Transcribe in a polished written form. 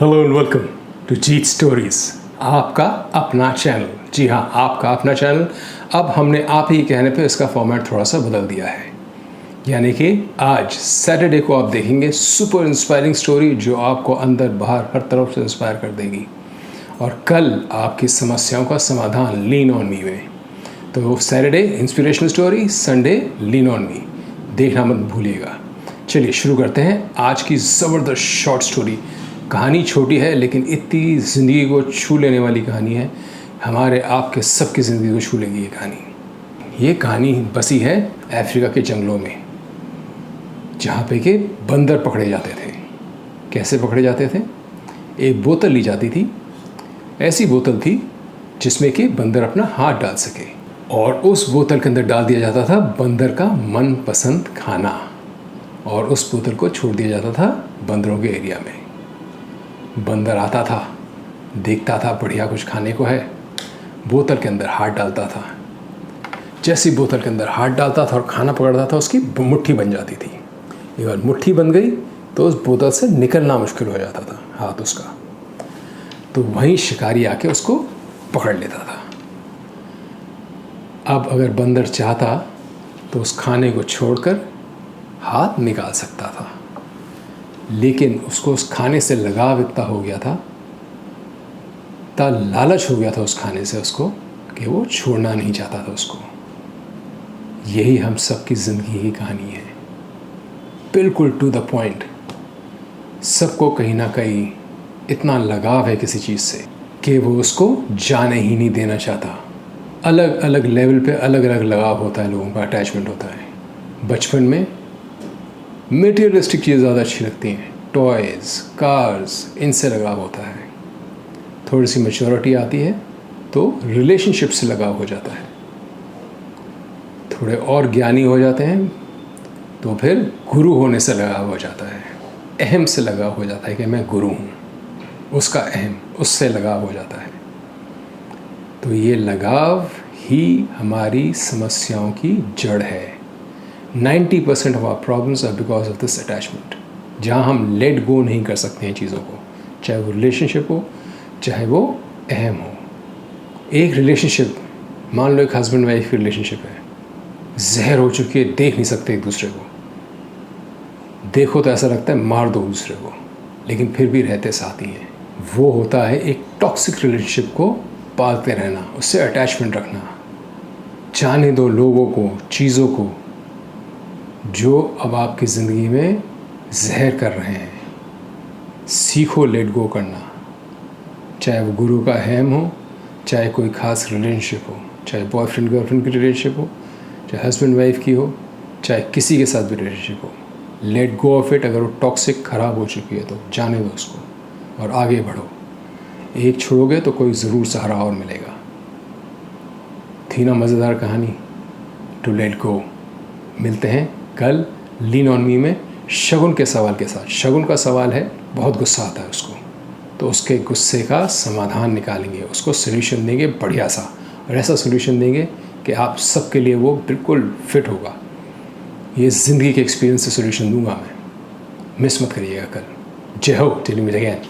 Hello and welcome to Jeet stories, आपका अपना channel. जी हाँ, आपका अपना चैनल। अब हमने आप ही कहने पे इसका फॉर्मेट थोड़ा सा बदल दिया है, यानी कि आज सैटरडे को आप देखेंगे सुपर इंस्पायरिंग स्टोरी जो आपको अंदर बाहर हर तरफ से इंस्पायर कर देगी, और कल आपकी समस्याओं का समाधान लीन ऑन मी में। तो Saturday inspirational story, Sunday lean on me, देखना मत भूलिएगा। चलिए शुरू करते हैं आज की ज़बरदस्त शॉर्ट स्टोरी। कहानी छोटी है लेकिन इतनी ज़िंदगी को छू लेने वाली कहानी है, हमारे आपके सबकी ज़िंदगी को छू लेगी ये कहानी बसी है अफ्रीका के जंगलों में, जहाँ पे कि बंदर पकड़े जाते थे। कैसे पकड़े जाते थे? एक बोतल ली जाती थी, ऐसी बोतल थी जिसमें कि बंदर अपना हाथ डाल सके, और उस बोतल के अंदर डाल दिया जाता था बंदर का मनपसंद खाना, और उस बोतल को छोड़ दिया जाता था बंदरों के एरिया में। बंदर आता था, देखता था बढ़िया कुछ खाने को है, बोतल के अंदर हाथ डालता था। जैसी बोतल के अंदर हाथ डालता था और खाना पकड़ता था, उसकी मुट्ठी बन जाती थी। एक बार मुट्ठी बन गई तो उस बोतल से निकलना मुश्किल हो जाता था हाथ उसका, तो वहीं शिकारी आके उसको पकड़ लेता था। अब अगर बंदर चाहता तो उस खाने को छोड़कर हाथ निकाल सकता था, लेकिन उसको उस खाने से लगाव इतना हो गया था, इतना लालच हो गया था उस खाने से उसको, कि वो छोड़ना नहीं चाहता था उसको। यही हम सब की ज़िंदगी की कहानी है, बिल्कुल टू द पॉइंट। सबको कहीं ना कहीं इतना लगाव है किसी चीज़ से कि वो उसको जाने ही नहीं देना चाहता। अलग अलग लेवल पे अलग अलग लगाव होता है, लोगों का अटैचमेंट होता है। बचपन में मटेरियलिस्टिक चीज़ ज़्यादा अच्छी लगती हैं, टॉयज़, कार्स, इनसे लगाव होता है। थोड़ी सी मैच्योरिटी आती है तो रिलेशनशिप से लगाव हो जाता है। थोड़े और ज्ञानी हो जाते हैं तो फिर गुरु होने से लगाव हो जाता है, अहम से लगाव हो जाता है कि मैं गुरु हूँ, उसका अहम, उससे लगाव हो जाता है। तो ये लगाव ही हमारी समस्याओं की जड़ है। 90% of our problems are because of this attachment, जहाँ हम लेट गो नहीं कर सकते हैं चीज़ों को, चाहे वो रिलेशनशिप हो, चाहे वो अहम हो। एक रिलेशनशिप, मान लो एक हस्बैंड वाइफ की रिलेशनशिप है, जहर हो चुकी है, देख नहीं सकते एक दूसरे को, देखो तो ऐसा लगता है मार दो दूसरे को, लेकिन फिर भी रहते साथ ही हैं। वो होता है एक टॉक्सिक रिलेशनशिप को पालते रहना, उससे अटैचमेंट रखना। जाने दो लोगों को, चीज़ों को जो अब आपकी ज़िंदगी में जहर कर रहे हैं। सीखो लेट गो करना, चाहे वो गुरु का अहम हो, चाहे कोई ख़ास रिलेशनशिप हो, चाहे बॉयफ्रेंड गर्लफ्रेंड की रिलेशनशिप हो, चाहे हस्बैंड वाइफ की हो, चाहे किसी के साथ भी रिलेशनशिप हो। Let go of it. अगर वो टॉक्सिक ख़राब हो चुकी है तो जाने दो उसको और आगे बढ़ो। एक छोड़ोगे तो कोई ज़रूर सहारा और मिलेगा। थी ना मज़ेदार कहानी? To let go. मिलते हैं कल लीन ऑन मी में शगुन के सवाल के साथ। शगुन का सवाल है, बहुत गुस्सा आता है उसको, तो उसके गुस्से का समाधान निकालेंगे, उसको सोल्यूशन देंगे बढ़िया सा, और ऐसा सोल्यूशन देंगे कि आप सबके लिए वो बिल्कुल फिट होगा। ये ज़िंदगी के एक्सपीरियंस से सोल्यूशन दूंगा मैं, मिस मत करिएगा कल। जय हो, टेल मी अगेन।